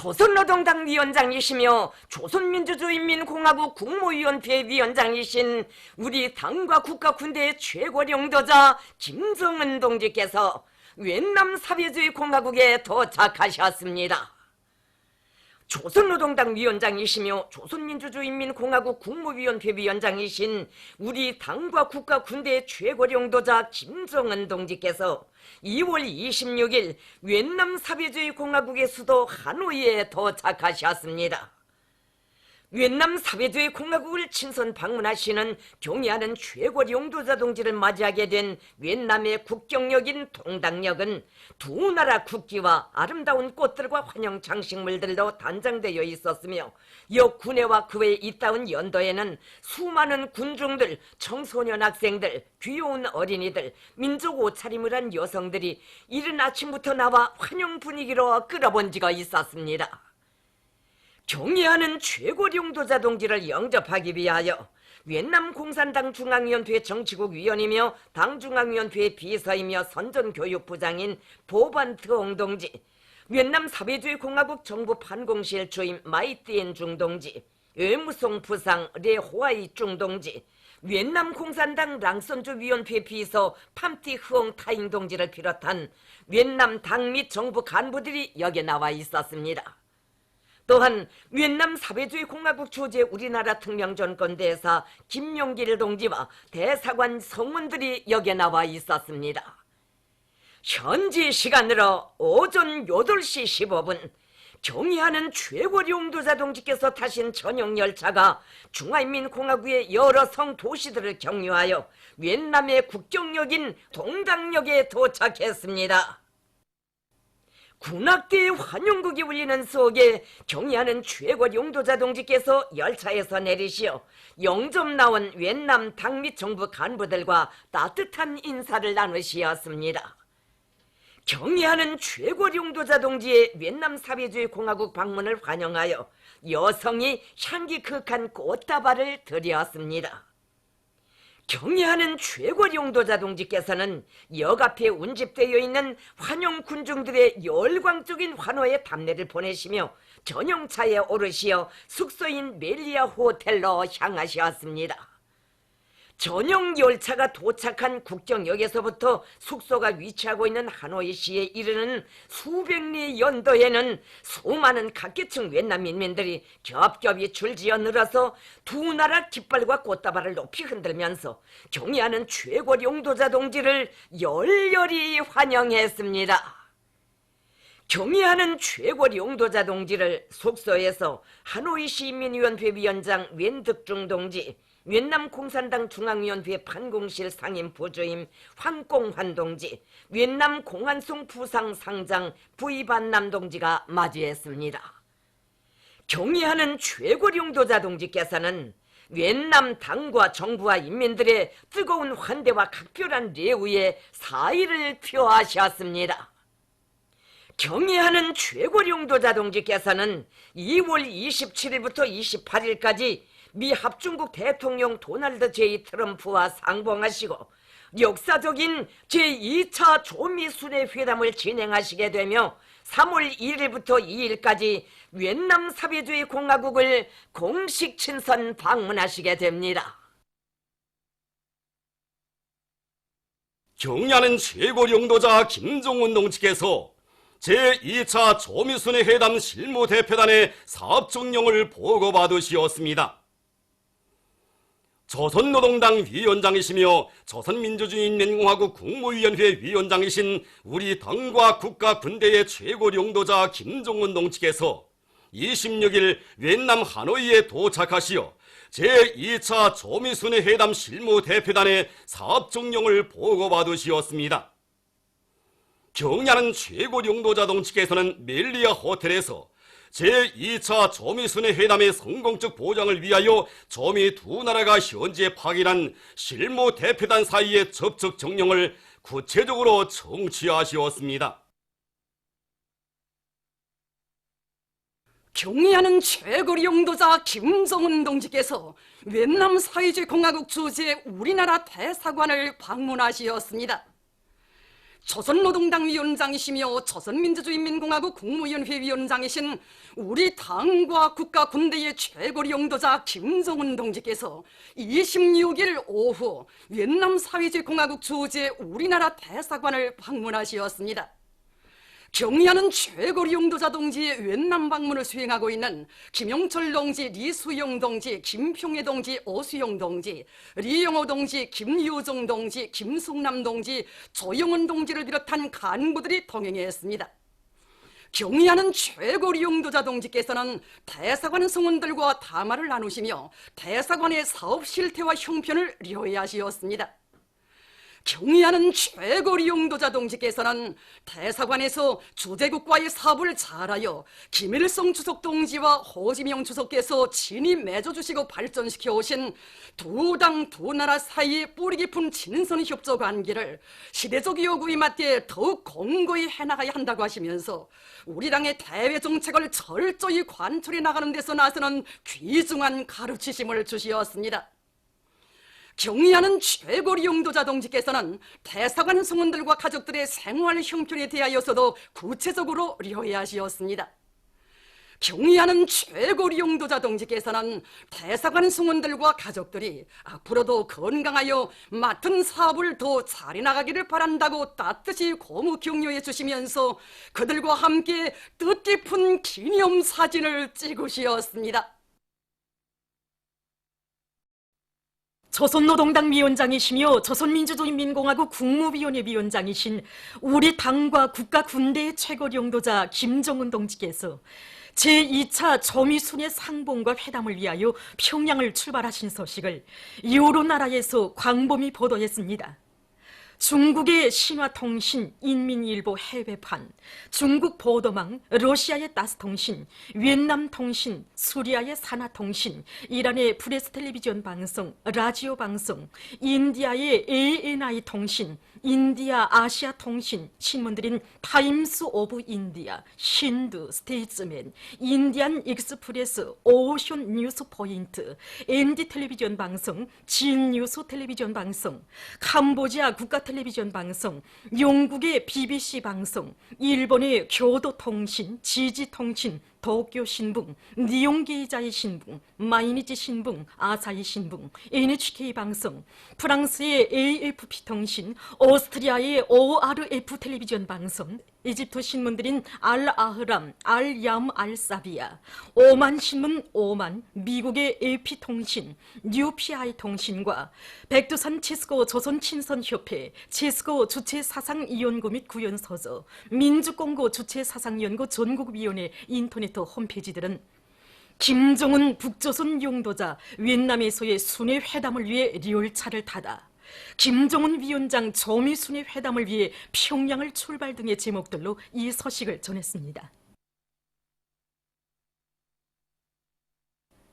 조선노동당 위원장이시며 조선민주주의인민공화국 국무위원회 위원장이신 우리 당과 국가 군대의 최고領導자 김정은 동지께서 윈남 사회주의 공화국에 도착하셨습니다. 조선노동당 위원장이시며 조선민주주의인민공화국 국무위원회 위원장이신 우리 당과 국가 군대의 최고領導자 김정은 동지께서 2월 26일 윈남 사회주의 공화국의 수도 하노이에 도착하셨습니다. 윈남 사회주의 공화국을 친선 방문하시는 경의하는 최고領導자 동지를 맞이하게 된 윈남의 국경역인 동당역은 두 나라 국기와 아름다운 꽃들과 환영 장식물들로 단장되어 있었으며 역 군회와 그 외 이따운 연도에는 수많은 군중들, 청소년 학생들, 귀여운 어린이들, 민족 옷차림을 한 여성들이 이른 아침부터 나와 환영 분위기로 끌어본지가 있었습니다. 경의하는 최고領導자 동지를 영접하기 위하여 윈남 공산당 중앙위원회 정치국 위원이며 당 중앙위원회 비서이며 선전교육부장인 보반트옹 동지, 윈남 사회주의 공화국 정부 판공실 주임 마이띠엔 중 동지, 외무성 부상 레호아이 중 동지, 윈남 공산당 랑선주 위원회 비서 팜티 흐옹 타잉 동지를 비롯한 윈남 당 및 정부 간부들이 여기에 나와 있었습니다. 또한 윈남 사회주의 공화국 주재 우리나라 특명전권대사 김용길 동지와 대사관 성원들이 여기에 나와 있었습니다. 현지 시간으로 오전 8시 15분 경의하는 최고領導자 동지께서 타신 전용 열차가 중화인민공화국의 여러 성 도시들을 경유하여 윈남의 국경역인 동당역에 도착했습니다. 군악대의 환영극이 울리는 속에 경의하는 최고領導자 동지께서 열차에서 내리시어 영접 나온 윈남 당 및 정부 간부들과 따뜻한 인사를 나누시었습니다. 경의하는 최고領導자 동지의 윈남 사회주의 공화국 방문을 환영하여 여성이 향기 그윽한 꽃다발을 드렸습니다. 경의하는 최고領導자 동지께서는 역 앞에 운집되어 있는 환영 군중들의 열광적인 환호의 답례를 보내시며 전용차에 오르시어 숙소인 멜리아 호텔로 향하셨습니다. 전용 열차가 도착한 국경역에서부터 숙소가 위치하고 있는 하노이시에 이르는 수백 리 연도에는 수많은 각계층 윈남 민민들이 겹겹이 줄지어 늘어서 두 나라 깃발과 꽃다발을 높이 흔들면서 경의하는 최고領導자 동지를 열렬히 환영했습니다. 경의하는 최고領導자 동지를 숙소에서 하노이 시민위원회 위원장 웬득중 동지, 윈남 공산당 중앙위원회 판공실 상임 부주임 황공환 동지, 윈남 공안송 부상 상장 부이반남 동지가 맞이했습니다. 경의하는 최고領導자 동지께서는 윈남 당과 정부와 인민들의 뜨거운 환대와 각별한 레우에 사의를 표하셨습니다. 경의하는 최고領導자 동지께서는 2월 27일부터 28일까지 미 합중국 대통령 도널드 J. 트럼프와 상봉하시고 역사적인 제2차 조미순회 회담을 진행하시게 되며 3월 1일부터 2일까지 윈남 사회주의 공화국을 공식 친선 방문하시게 됩니다. 경의하는 최고領導자 김정은 동지께서 제2차 조미순회 회담 실무대표단의 사업정령을 보고받으시었습니다. 조선노동당 위원장이시며 조선민주주의인민공화국 국무위원회 위원장이신 우리 당과 국가 군대의 최고領導자 김정은 동지께서 26일 윈남 하노이에 도착하시어 제2차 조미순회 회담 실무대표단의 사업정령을 보고받으시었습니다. 경의하는 최고領導자 동지께서는 멜리아 호텔에서 제2차 조미순회 회담의 성공적 보장을 위하여 조미 두 나라가 현지에 파견한 실무 대표단 사이의 접촉 정령을 구체적으로 청취하시었습니다. 경의하는 최고領導자 김정은 동지께서 윈남 사회주의 공화국 주재 우리나라 대사관을 방문하시었습니다. 조선노동당 위원장이시며 조선민주주의인민공화국 국무위원회 위원장이신 우리 당과 국가 군대의 최고리 용도자 김정은 동지께서 26일 오후越南 사회주의공화국 주재 우리나라 대사관을 방문하시었습니다. 경의하는 최고리 용도자 동지의越南 방문을 수행하고 있는 김용철 동지, 리수영 동지, 김평애 동지, 오수영 동지, 리영호 동지, 김유정 동지, 김숙남 동지, 조영은 동지를 비롯한 간부들이 동행했습니다. 경의하는 최고리 용도자 동지께서는 대사관 성원들과 담화를 나누시며 대사관의 사업 실태와 형편을 리허하시었습니다. 경의하는 최고리 용도자 동지께서는 대사관에서 주재국과의 사업을 잘하여 김일성 주석 동지와 호지명 주석께서 친히 맺어주시고 발전시켜 오신 두 당 두 나라 사이의 뿌리 깊은 친선 협조 관계를 시대적 요구에 맞게 더욱 공고히 해나가야 한다고 하시면서 우리 당의 대외 정책을 철저히 관철해 나가는 데서 나서는 귀중한 가르치심을 주시었습니다. 경의하는 최고리 용도자 동지께서는 대사관 성원들과 가족들의 생활 형편에 대하여서도 구체적으로 리허하시었습니다. 경의하는 최고리 용도자 동지께서는 대사관 성원들과 가족들이 앞으로도 건강하여 맡은 사업을 더 잘해 나가기를 바란다고 따뜻이 고무 격려해 주시면서 그들과 함께 뜻깊은 기념사진을 찍으시었습니다. 조선노동당 위원장이시며 조선민주주의인민공화국 국무위원회 위원장이신 우리 당과 국가 군대의 최고리 용도자 김정은 동지께서 제2차 조미순의 상봉과 회담을 위하여 평양을 출발하신 소식을 여러나라에서 광범위 보도했습니다. 중국의 신화통신, 인민일보 해외판, 중국 보도망, 러시아의 따스통신,越南통신, 수리아의 산하통신, 이란의 프레스 텔레비전 방송, 라디오 방송, 인디아의 ANI 통신, 인디아 아시아 통신, 신문들인 타임스 오브 인디아, 힌두, 스테이츠맨, 인디안 익스프레스, 오션 뉴스 포인트, ND 텔레비전 방송, 진 뉴스 텔레비전 방송, 캄보디아 국가 텔레비전 방송, 영국의 BBC 방송, 일본의 교도통신, 지지통신, 도쿄신문, 니온게이자의 신문, 마이니치 신문, 아사히 신문, NHK 방송, 프랑스의 AFP 통신, 오스트리아의 ORF 텔레비전 방송, 이집트 신문들인 알-아흐람, 알-얌 알-사비아, 오만 신문 오만, 미국의 AP 통신, 뉴PI 통신과 백두산 치스코 조선친선협회, 치스코 주체사상위원고 및 구현서저, 민주공고 주체사상연구 전국위원회 인터넷 홈페이지들은 김정은 북조선 용도자越南에서의 순회 회담을 위해 리얼차를 타다, 김정은 위원장 조미순의 회담을 위해 평양을 출발 등의 제목들로 이 소식을 전했습니다.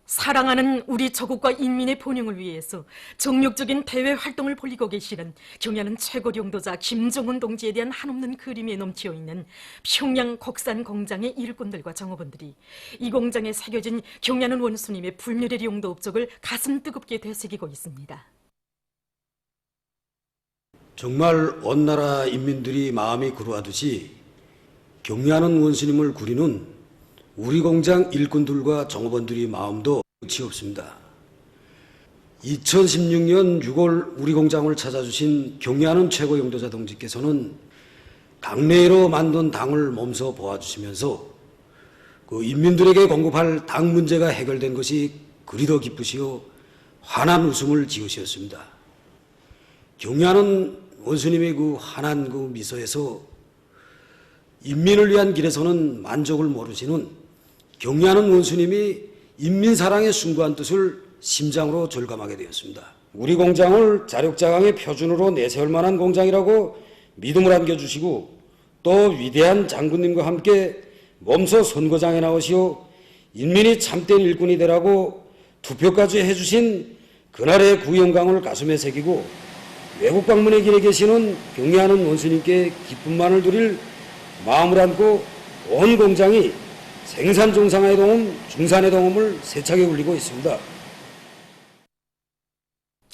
사랑하는 우리 조국과 인민의 번영을 위해서 정력적인 대외 활동을 벌이고 계시는 경의하는 최고리 용도자 김정은 동지에 대한 한없는 그림에 넘치어 있는 평양 곡산 공장의 일꾼들과 정업원들이 이 공장에 새겨진 경의하는 원수님의 불멸의 용도 업적을 가슴 뜨겁게 되새기고 있습니다. 정말 온 나라 인민들이 마음이 그루하듯이 경의하는 원수님을 구리는 우리 공장 일꾼들과 정업원들이 마음도 끝이 없습니다. 2016년 6월 우리 공장을 찾아주신 경의하는 최고 용도자 동지께서는 당내로 만든 당을 몸소 보아주시면서 그 인민들에게 공급할 당 문제가 해결된 것이 그리도 기쁘시오 환한 웃음을 지으셨습니다. 경의하는 원수님의 그 환한 그 미소에서 인민을 위한 길에서는 만족을 모르시는 경의하는 원수님이 인민사랑의 숭고한 뜻을 심장으로 절감하게 되었습니다. 우리 공장을 자력자강의 표준으로 내세울 만한 공장이라고 믿음을 안겨주시고 또 위대한 장군님과 함께 몸소 선거장에 나오시어 인민이 참된 일꾼이 되라고 투표까지 해주신 그날의 그 영광을 가슴에 새기고 외국 방문의 길에 계시는 경의하는 원수님께 기쁨만을 드릴 마음을 안고 온 공장이 생산 정상화의 도움, 중산의 도움을 세차게 울리고 있습니다.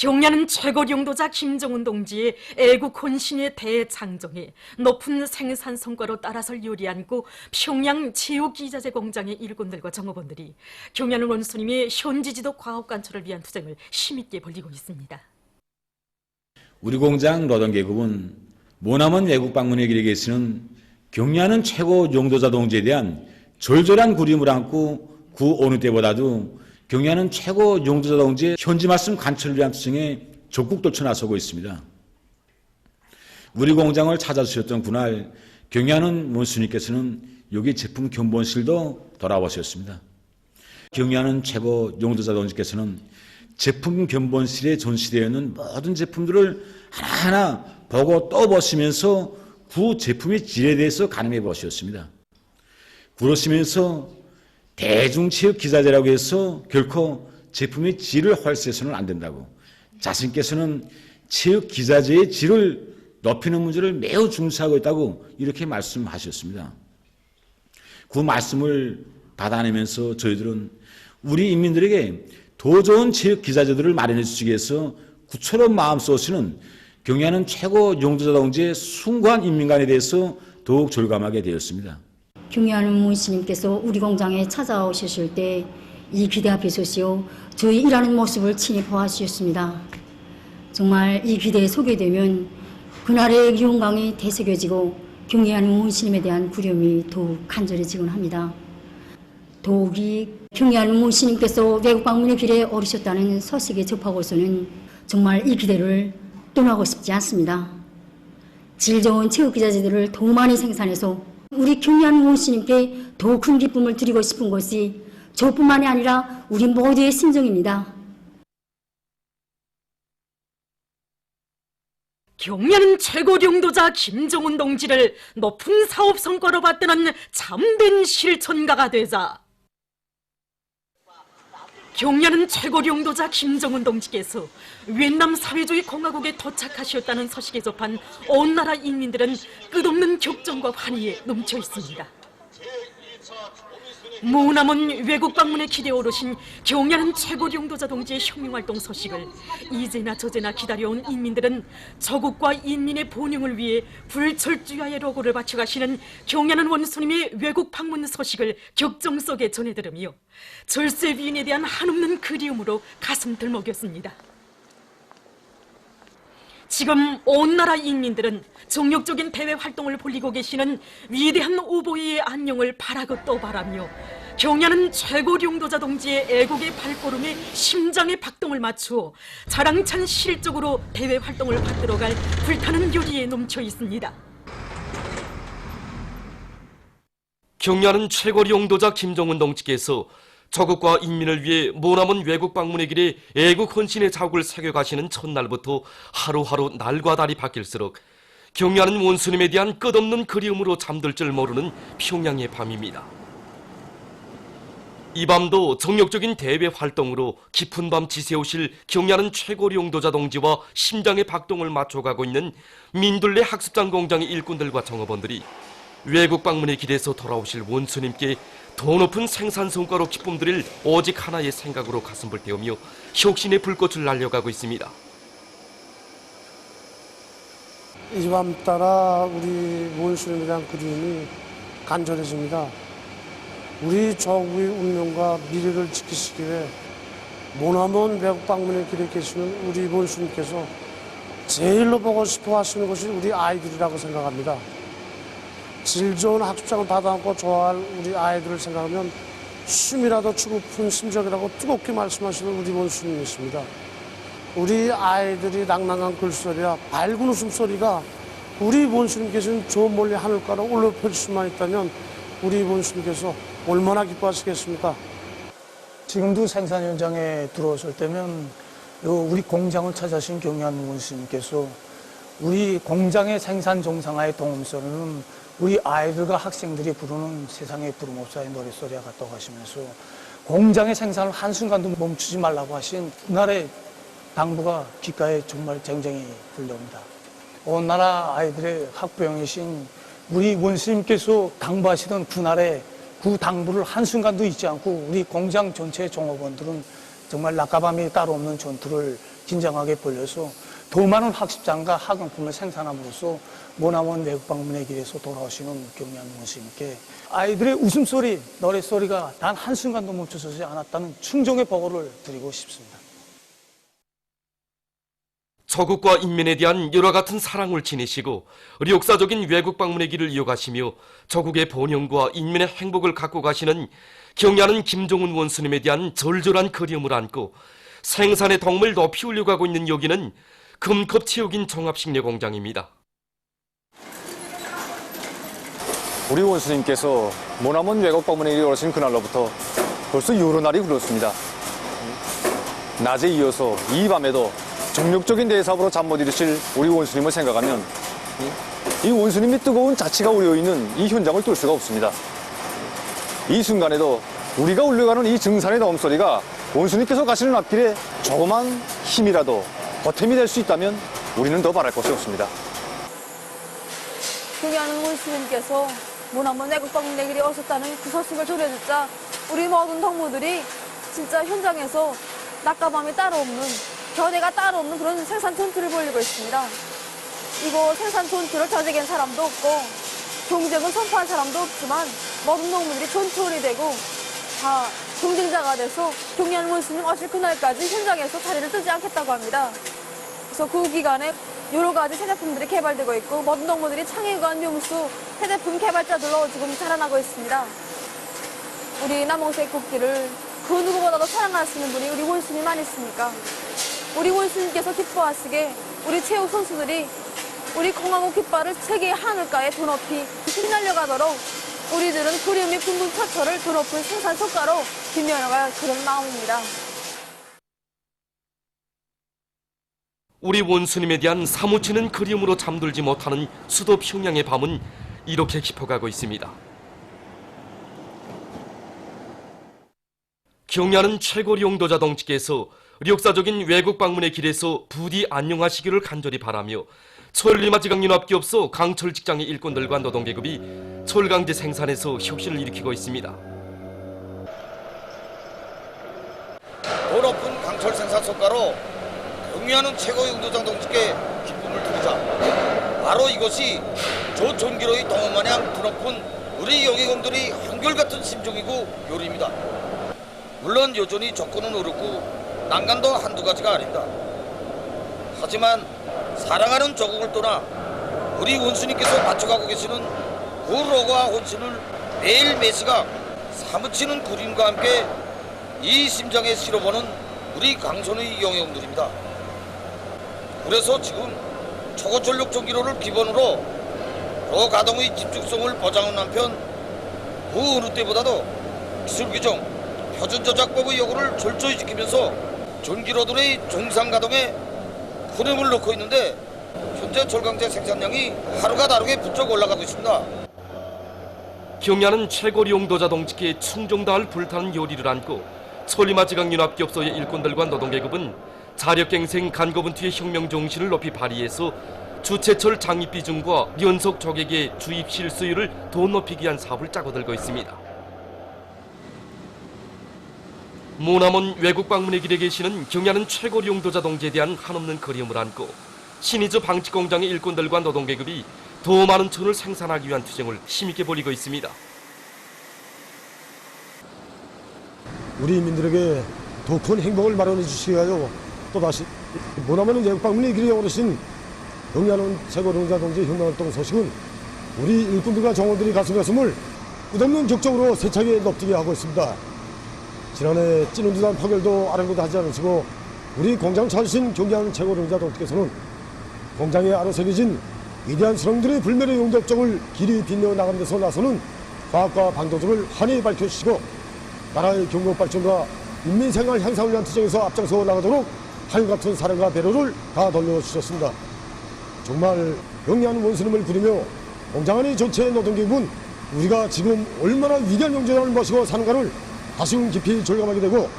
경야는 최고 용도자 김정은 동지의 애국 헌신의 대장정에 높은 생산 성과로 따라설 요리안고 평양 체육기자재 공장의 일꾼들과 정업원들이 경야는 원수님이 현지지도 과업 관철을 위한 투쟁을 힘있게 벌이고 있습니다. 우리 공장 노동계급은 모남원 외국 방문의 길에 계시는 경야는 최고 용도자 동지에 대한 절절한 그리움을 안고 그 어느 때보다도 경야는 최고 용도자 동지의 현지 말씀 관철을 위한 투쟁에 적극 떨쳐 나서고 있습니다. 우리 공장을 찾아주셨던 그날 경야는 원수님께서는 여기 제품 견본실도 돌아오셨습니다. 경야는 최고 용도자 동지께서는 제품 견본실에 전시되어 있는 모든 제품들을 하나하나 보고 또 보시면서 그 제품의 질에 대해서 가늠해 보셨습니다. 그러시면서 대중체육 기자재라고 해서 결코 제품의 질을 헐세서는 안 된다고, 자신께서는 체육 기자재의 질을 높이는 문제를 매우 중시하고 있다고 이렇게 말씀하셨습니다. 그 말씀을 받아내면서 저희들은 우리 인민들에게 더 좋은 체육 기자재들을 마련해 주시기 위해서 구처럼 마음 쏘시는 경야는 최고 용도자 동지의 숭고한 인민관에 대해서 더욱 절감하게 되었습니다. 경야는 문스님께서 우리 공장에 찾아오셨을 때 이 기대 앞에 서시오 저희 일하는 모습을 친히 보아주셨습니다. 정말 이 기대에 서게 되면 그날의 영광이 되새겨지고 경야는 문스님에 대한 그리움이 더욱 간절해지곤 합니다. 더욱이 경야는 문스님께서 외국 방문의 길에 오르셨다는 소식에 접하고서는 정말 이 기대를 떠나고 싶지 않습니다. 질 좋은 체육기자재들을 더 많이 생산해서 우리 경야는 문스님께 더 큰 기쁨을 드리고 싶은 것이 저뿐만이 아니라 우리 모두의 심정입니다. 경야는 최고 용도자 김정은 동지를 높은 사업 성과로 받드는 참된 실천가가 되자 경야는 최고 용도자 김정은 동지께서 위엔남 사회주의 공화국에 도착하셨다는 소식에 접한 온 나라 인민들은 끝없는 격정과 환희에 넘쳐 있습니다. 모남은 외국 방문에 기대에 오르신 경야는 최고 용도자 동지의 혁명활동 소식을 이제나 저제나 기다려온 인민들은 조국과 인민의 번영을 위해 불철주야의 로고를 바쳐가시는 경야는 원수님의 외국 방문 소식을 격정 속에 전해들으며 절세 위인에 대한 한없는 그리움으로 가슴 들먹였습니다. 지금 온 나라 인민들은 정력적인 대외 활동을 벌이고 계시는 위대한 오보이의 안녕을 바라고 또 바라며 경야는 최고 용도자 동지의 애국의 발걸음에 심장의 박동을 맞추어 자랑찬 실적으로 대외 활동을 받들어갈 불타는 요리에 넘쳐 있습니다. 경야는 최고 용도자 김정은 동지께서 조국과 인민을 위해 모남은 외국 방문의 길에 애국 헌신의 자국을 새겨가시는 첫날부터 하루하루 날과 달이 바뀔수록 경야는 원수님에 대한 끝없는 그리움으로 잠들 줄 모르는 평양의 밤입니다. 이 밤도 정력적인 대외 활동으로 깊은 밤 지새우실 경야는 최고 용도자 동지와 심장의 박동을 맞춰가고 있는 민둘레 학습장 공장의 일꾼들과 정업원들이 외국 방문의 길에서 돌아오실 원수님께 더 높은 생산 성과로 기쁨 드릴 오직 하나의 생각으로 가슴을 태우며 혁신의 불꽃을 날려가고 있습니다. 이 밤 따라 우리 원수님에 대한 그리움이 간절해집니다. 우리 조국의 운명과 미래를 지키시기 위해 모남원 외국 방문의 길에 계시는 우리 원수님께서 제일로 보고 싶어 하시는 것이 우리 아이들이라고 생각합니다. 질 좋은 학습장을 받아안고 좋아할 우리 아이들을 생각하면 숨이라도 추고픈 심정이라고 뜨겁게 말씀하시는 우리 원수님이십니다. 우리 아이들이 낭낭한 글소리와 밝은 웃음소리가 우리 원수님께서는 저 멀리 하늘가로 올라펼 수만 있다면 우리 원수님께서 얼마나 기뻐하시겠습니까? 지금도 생산 현장에 들어오실 때면 우리 공장을 찾아신 경야는 원수님께서 우리 공장의 생산 정상화의 동음소리는 우리 아이들과 학생들이 부르는 세상의 부름없사의 노랫소리와 같다고 하시면서 공장의 생산을 한순간도 멈추지 말라고 하신 그날의 당부가 귓가에 정말 쟁쟁히 들려옵니다. 온 나라 아이들의 학부형이신 우리 원수님께서 당부하시던 그날의 그 당부를 한순간도 잊지 않고 우리 공장 전체 종업원들은 정말 낮과 밤이 따로 없는 전투를 긴장하게 벌려서 더 많은 학습장과 학용품을 생산함으로써 모나먼 외국 방문의 길에서 돌아오시는 경리한 원수님께 아이들의 웃음소리, 노랫소리가 단 한순간도 멈춰서지 않았다는 충정의 보고를 드리고 싶습니다. 조국과 인민에 대한 열화 같은 사랑을 지니시고 역사적인 외국 방문의 길을 이어가시며 조국의 번영과 인민의 행복을 갖고 가시는 경야는 김종은 원수님에 대한 절절한 그리움을 안고 생산의 덕을 높이 올려가고 있는 여기는 금컵 체육인 종합식료공장입니다. 우리 원수님께서 모나먼 외국 방문에 이르신 그날로부터 벌써 여러 날이 흘렀습니다. 낮에 이어서 이 밤에도 정력적인 대사업으로 잠 못 이루실 우리 원수님을 생각하면 이 원수님이 뜨거운 자치가 우려있는 이 현장을 뚫을 수가 없습니다. 이 순간에도 우리가 울려가는 이 증산의 넘소리가 원수님께서 가시는 앞길에 조그만 힘이라도 보탬이 될 수 있다면 우리는 더 바랄 것이 없습니다. 경야는 원수님께서 모나먼 외국 방문의 길이 오셨다는 그 소식을 전해듣자 우리 모든 동무들이 진짜 현장에서 낮과 밤이 따로 없는, 견해가 따로 없는 그런 생산 전투를 벌이고 있습니다. 이거 생산 전투를 저지한 사람도 없고 경쟁을 선포한 사람도 없지만 모든 농민들이 전투원이 되고 다 경쟁자가 돼서 경야는 원수님 오실 그날까지 현장에서 자리를 뜨지 않겠다고 합니다. 그래서 그 기간에 여러 가지 새 제품들이 개발되고 있고 모든 동무들이 창의관 명수 새 제품 개발자들로 지금 자라나고 있습니다. 우리 남홍색 국기를 그 누구보다도 사랑하시는 분이 우리 원수님 아니십니까? 우리 원수님께서 기뻐하시게 우리 체육 선수들이 우리 공화국 깃발을 세계의 하늘가에 더 높이 휘날려가도록 우리들은 그림의 둥근 처처를 더 높은 생산 성과로 빛내어갈 그런 마음입니다. 우리 원수님에 대한 사무치는 그리움으로 잠들지 못하는 수도 평양의 밤은 이렇게 깊어가고 있습니다. 경야는 최고 용도자 동지께서 역사적인 외국 방문의 길에서 부디 안녕하시기를 간절히 바라며 천리마지강연합기업소 강철 직장의 일꾼들과 노동계급이 철강제 생산에서 혁신을 일으키고 있습니다. 더 높은 강철 생산 성과로 경야는 최고 용도자 동지께 기쁨을 드리자. 바로 이것이 저 전기로의 동원마냥 드높은 우리 영예공들의 한결같은 심정이고 요리입니다. 물론 여전히 조건은 어렵고 난간도 한두 가지가 아닙니다. 하지만 사랑하는 조국을 떠나 우리 원수님께서 바쳐가고 계시는 그 로고와 혼신을 매일 매시각 사무치는 그림과 함께 이 심장에 실어보는 우리 강선의 영예공들입니다. 그래서 지금 초고전력 전기로를 기본으로 로 가동의 집중성을 보장하는 한편 그 어느 때보다도 기술 규정, 표준 저작법의 요구를 철저히 지키면서 전기로들의 정상 가동에 흐름을 넣고 있는데 현재 철강제 생산량이 하루가 다르게 부쩍 올라가고 있습니다. 경야는 최고 용도자 동지께 충정다할 불타는 요리를 안고 천리마지강연합기업소의 일꾼들과 노동계급은 자력갱생 간거분투의 혁명 정신을 높이 발휘해서 주체철 장입 비중과 연속 조객의 주입 실수율을 더 높이기 위한 사업을 짜고들고 있습니다. 모나먼 외국 방문의 길에 계시는 경야는 최고 용도자 동지에 대한 한없는 그리움을 안고 신의주 방치공장의 일꾼들과 노동계급이 더 많은 천을 생산하기 위한 투쟁을 힘있게 벌이고 있습니다. 우리 인민들에게 더 큰 행복을 마련해 주시기 위하여 또다시 모나먼 외국 방문의 길에 오르신 경야는 최고 용도자 동지의 혁명활동 소식은 우리 일꾼들과 정원들이 가슴을 끝없는 격정으로 세차게 높이게 하고 있습니다. 지난해 찌는 듯한 파결도 아랑곳 하지 않으시고 우리 공장 찾으신 경야는 최고 용도자 동지께서는 공장에 아로새겨진 위대한 수령들의 불멸의 용접정을 길이 빛내어 나가는 데서 나서는 과학과 방도들을 환히 밝혀주시고 나라의 경고 발전과 인민생활 향상을 위한 투쟁에서 앞장서 나가도록 한같은 사랑과 배려를 다 돌려주셨습니다. 정말 영리한 원수님을 부리며 공장 안의 전체 노동계급은 우리가 지금 얼마나 위대한 영재자를 모시고 사는가를 다시금 깊이 절감하게 되고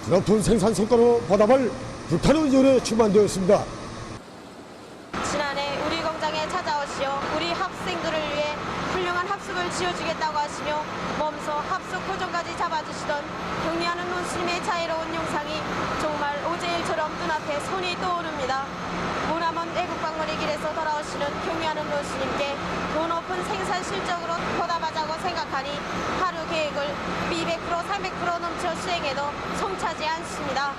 드높은 생산 성과로 보답할 불타는 열에 충만되었습니다. 지난해 우리 공장에 찾아오시어 우리 학생들을 위해 훌륭한 학습을 지어주겠다고 하시며 몸소 학습 고정까지 잡아주시던 경리하는 원수님의 자애로운 영상이 정말 어제 일처럼 눈앞에 앞에 손이 떠오릅니다. 모나먼 외국 방문의 길에서 돌아오시는 경의하는 원수님께 더 높은 생산 실적으로 보답하자고 생각하니 하루 계획을 200% 300% 넘쳐 수행해도 성차지 않습니다.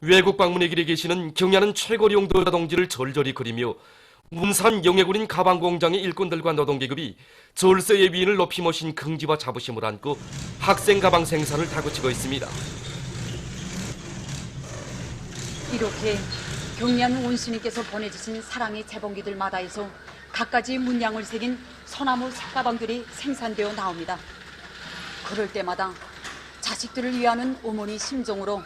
외국 방문의 길에 계시는 경야는 최고리 용도자 동지를 절절히 그리며 문산 영해군인 가방공장의 일꾼들과 노동계급이 절세의 위인을 높이 모신 긍지와 자부심을 안고 학생 가방 생산을 다그치고 있습니다. 이렇게 경리한 원수님께서 보내주신 사랑의 재봉기들마다에서 갖가지 문양을 새긴 소나무 색가방들이 생산되어 나옵니다. 그럴 때마다 자식들을 위하는 어머니 심정으로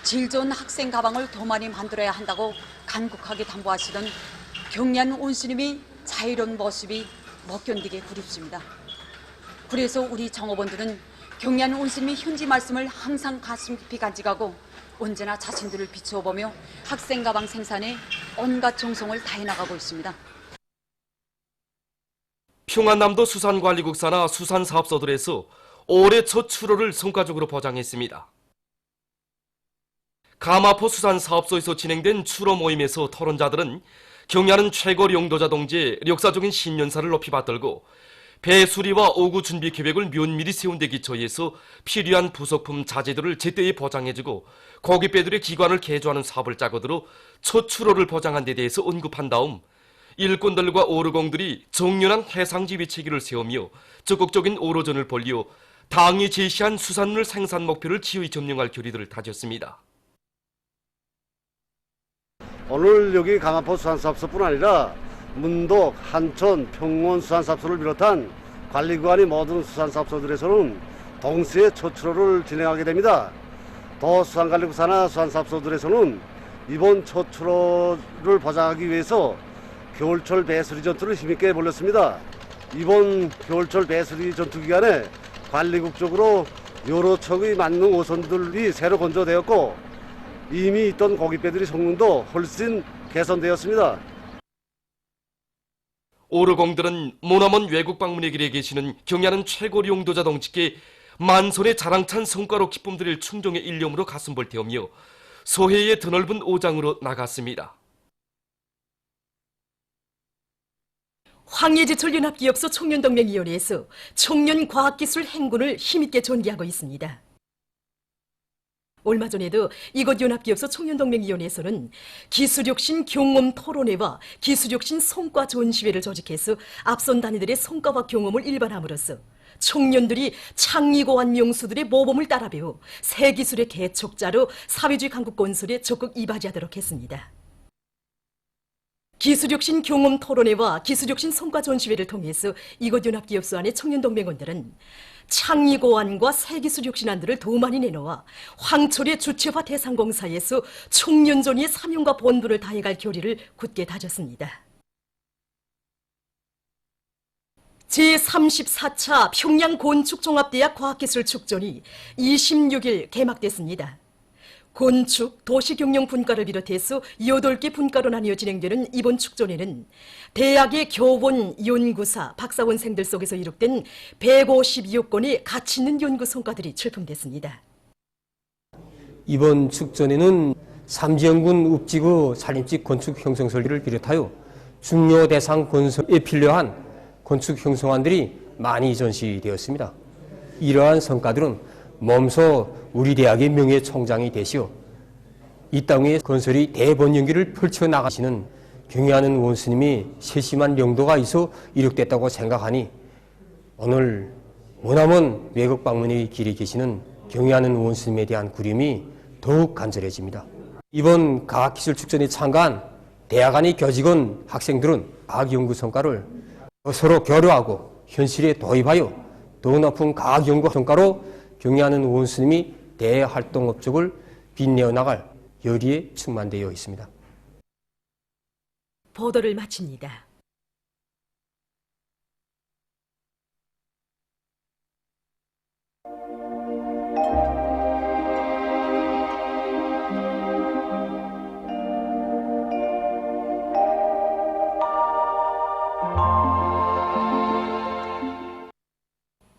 질 좋은 학생 가방을 더 많이 만들어야 한다고 간곡하게 당부하시던 경리한 원수님이 자유로운 모습이 못 견디게 그립습니다. 그래서 우리 정업원들은 경리한 원수님의 현지 말씀을 항상 가슴 깊이 간직하고 언제나 자신들을 비추어보며 학생 가방 생산에 온갖 정성을 다해나가고 있습니다. 평안남도 수산관리국 산하 수산사업소들에서 올해 첫 출하를 성과적으로 보장했습니다. 가마포 수산사업소에서 진행된 출하 모임에서 토론자들은 경야는 최고 용도자 동지의 역사적인 신년사를 높이 받들고 배 수리와 오구 준비 계획을 면밀히 세운 데 기초해서 필요한 부속품 자재들을 제때에 보장해주고 고깃배들의 기관을 개조하는 사업을 짜고들어 첫 출하를 보장한 데 대해서 언급한 다음 일꾼들과 오르공들이 정연한 해상지 위치기를 세우며 적극적인 오로전을 벌려 당이 제시한 수산물 생산 목표를 지휘 점령할 결의들을 다졌습니다. 오늘 여기 가마포 수산사업소뿐 아니라 문독, 한천, 평원 수산사업소를 비롯한 관리기관의 모든 수산사업소들에서는 동시에 첫 출하를 진행하게 됩니다. 더 수산관리국 산하 수산사업소들에서는 이번 첫 출하를 보장하기 위해서 겨울철 배수리 전투를 힘있게 벌였습니다. 이번 겨울철 배수리 전투 기간에 관리국 쪽으로 여러 척의 만능 오선들이 새로 건조되었고 이미 있던 고깃배들의 성능도 훨씬 개선되었습니다. 오르공들은 모나먼 외국 방문의 길에 계시는 경야는 최고 용도자 동지께 만손의 자랑찬 성과로 기쁨들을 충정의 일념으로 가슴볼 태우며 소해의 드넓은 오장으로 나갔습니다. 황예제철 연합기업소 청년동맹위원회에서 청년과학기술 행군을 힘있게 존기하고 있습니다. 얼마 전에도 이곳 연합기업소 청년동맹위원회에서는 기술혁신 경험 토론회와 기술혁신 성과 전시회를 조직해서 앞선 단위들의 성과와 경험을 일반함으로써 청년들이 창의고한 명수들의 모범을 따라 배워 새 기술의 개척자로 사회주의 강국 건설에 적극 이바지하도록 했습니다. 기술혁신 경험 토론회와 기술혁신 성과 전시회를 통해서 이곳 연합기업소 안의 청년동맹원들은 창의고안과 새기술 혁신안들을 더 많이 내놓아 황철의 주체화 대상공사에서 청년전의 사명과 본분을 다해갈 결의를 굳게 다졌습니다. 제34차 평양건축종합대학 과학기술축전이 26일 개막됐습니다. 건축, 도시경영 분과를 비롯해서 8개 분과로 나뉘어 진행되는 이번 축전에는 대학의 교원, 연구사, 박사원생들 속에서 이룩된 152여 건의 가치 있는 연구 성과들이 출품됐습니다. 이번 축전에는 삼지연군 읍지구 산림집 건축 형성설계를 비롯하여 중요 대상 건설에 필요한 건축 형성안들이 많이 전시되었습니다. 이러한 성과들은 몸소 우리 대학의 명예총장이 되시어 이 땅의 건설이 대번영기를 펼쳐나가시는 경의하는 원수님이 세심한 명도가 있어 이룩됐다고 생각하니 오늘 머나먼 외국 방문의 길에 계시는 경의하는 원수님에 대한 그림이 더욱 간절해집니다. 이번 과학기술축전에 참가한 대학 안의 교직원 학생들은 과학연구 성과를 서로 교류하고 현실에 도입하여 더 높은 과학연구 성과로 경의하는 원수님이 대활동 업적을 빛내어 나갈 열의에 충만되어 있습니다. 보도를 마칩니다.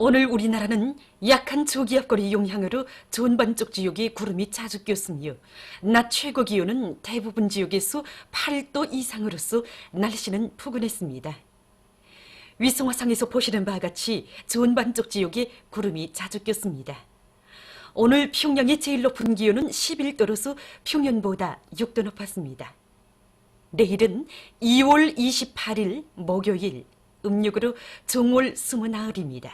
오늘 우리나라는 약한 저기압골의 영향으로 전반적 지역에 구름이 자주 꼈으며 낮 최고 기온은 대부분 지역에서 8도 이상으로서 날씨는 푸근했습니다. 위성화상에서 보시는 바와 같이 전반적 지역에 구름이 자주 꼈습니다. 오늘 평양의 제일 높은 기온은 11도로서 평년보다 6도 높았습니다. 내일은 2월 28일 목요일 음력으로 정월 29일입니다.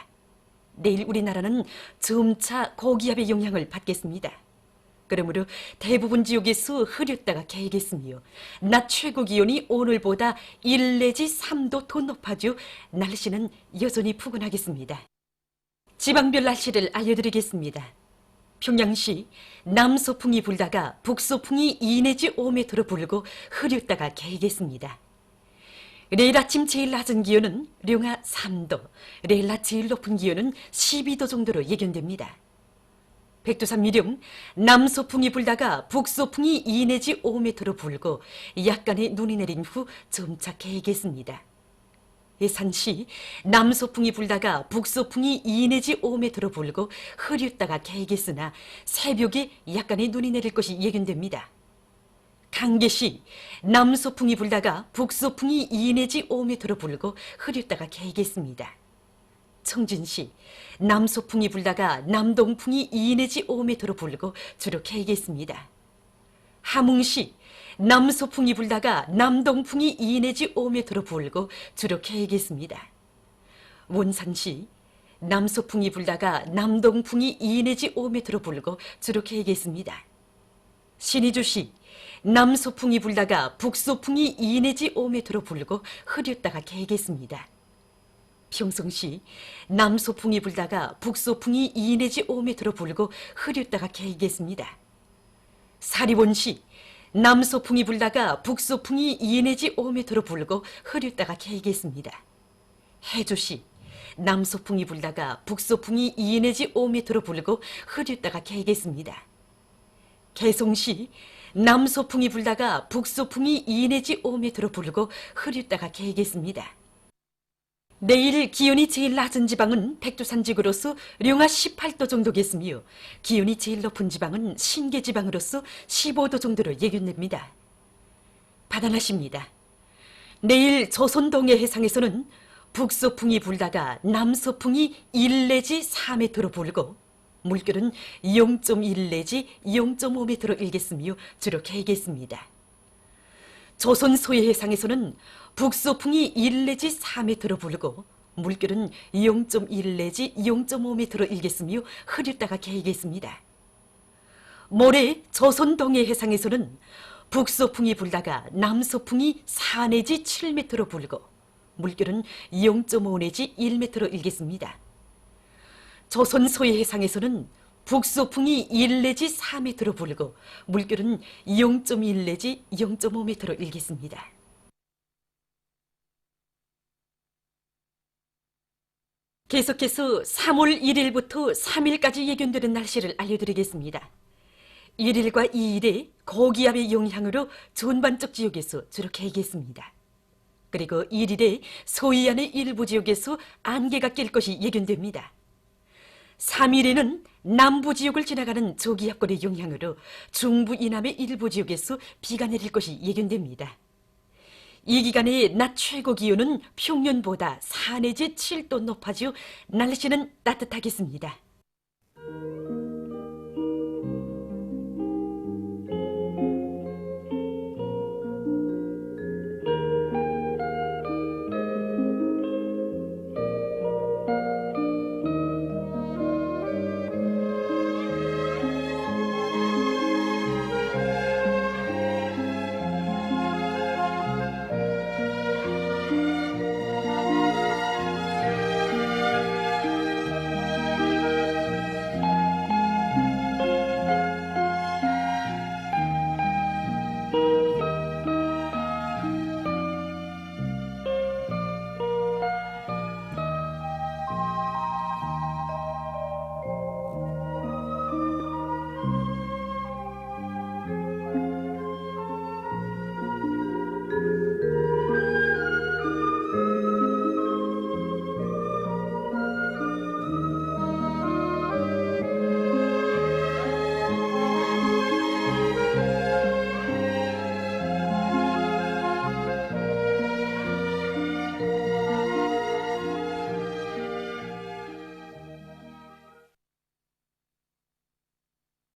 내일 우리나라는 점차 고기압의 영향을 받겠습니다. 그러므로 대부분 지역에서 흐렸다가 개겠으며 낮 최고 기온이 오늘보다 1 내지 3도 더 높아져 날씨는 여전히 푸근하겠습니다. 지방별 날씨를 알려드리겠습니다. 평양시 남서풍이 불다가 북서풍이 2 내지 5m로 불고 흐렸다가 개겠습니다. 내일 아침 제일 낮은 기온은 령하 3도, 내일 낮 제일 높은 기온은 12도 정도로 예견됩니다. 백두산 미령 남서풍이 불다가 북서풍이 2 내지 5m로 불고 약간의 눈이 내린 후 점차 개겠습니다. 예산시 남서풍이 불다가 북서풍이 2 내지 5m로 불고 흐렸다가 개겠으나 새벽에 약간의 눈이 내릴 것이 예견됩니다. 강계시 남서풍이 불다가 북서풍이 2 내지 5m로 불고 흐렸다가 개겠습니다. 청진시 남서풍이 불다가 남동풍이 2 내지 5m로 불고 주로 개겠습니다. 함흥시 남서풍이 불다가 남동풍이 2 내지 5m로 불고 주로 개겠습니다. 원산시 남서풍이 불다가 남동풍이 2 내지 5m로 불고 주로 개겠습니다. 신의주시 남서풍이 불다가 북서풍이 2 내지 5m로 불고 흐렸다가 개겠습니다. 평성시 남서풍이 불다가 북서풍이 2 내지 5m로 불고 흐렸다가 개겠습니다. 사리원시 남서풍이 불다가 북서풍이 2 내지 5m로 불고 흐렸다가 개겠습니다. 해주시 남서풍이 불다가 북서풍이 2 내지 5m로 불고 흐렸다가 개겠습니다. 개송시 남서풍이 불다가 북서풍이 2 내지 5m로 불고 흐렸다가 개겠습니다. 내일 기온이 제일 낮은 지방은 백두산지구로서 령하 18도 정도겠으며 기온이 제일 높은 지방은 신계지방으로서 15도 정도로 예견됩니다. 바다나시입니다. 내일 조선동해 해상에서는 북서풍이 불다가 남서풍이 1 내지 4m로 불고 물결은 0.1 내지 0.5m로 일겠으며 주로 개겠습니다. 조선 소해 해상에서는 북서풍이 1 내지 4m로 불고 물결은 0.1 내지 0.5m로 일겠으며 흐렸다가 개겠습니다. 모레 조선 동해 해상에서는 북서풍이 불다가 남서풍이 4 내지 7m로 불고 물결은 0.5 내지 1m로 일겠습니다. 조선 소해 해상에서는 북서풍이 1 내지 4m로 불고 물결은 0.1 내지 0.5m로 일겠습니다. 계속해서 3월 1일부터 3일까지 예견되는 날씨를 알려드리겠습니다. 1일과 2일에 고기압의 영향으로 전반적 지역에서 주로 개겠습니다. 그리고 1일에 서해안의 일부 지역에서 안개가 낄 것이 예견됩니다. 3일에는 남부 지역을 지나가는 저기압골의 영향으로 중부 이남의 일부 지역에서 비가 내릴 것이 예견됩니다. 이 기간의 낮 최고 기온은 평년보다 4 내지 7도 높아져 날씨는 따뜻하겠습니다.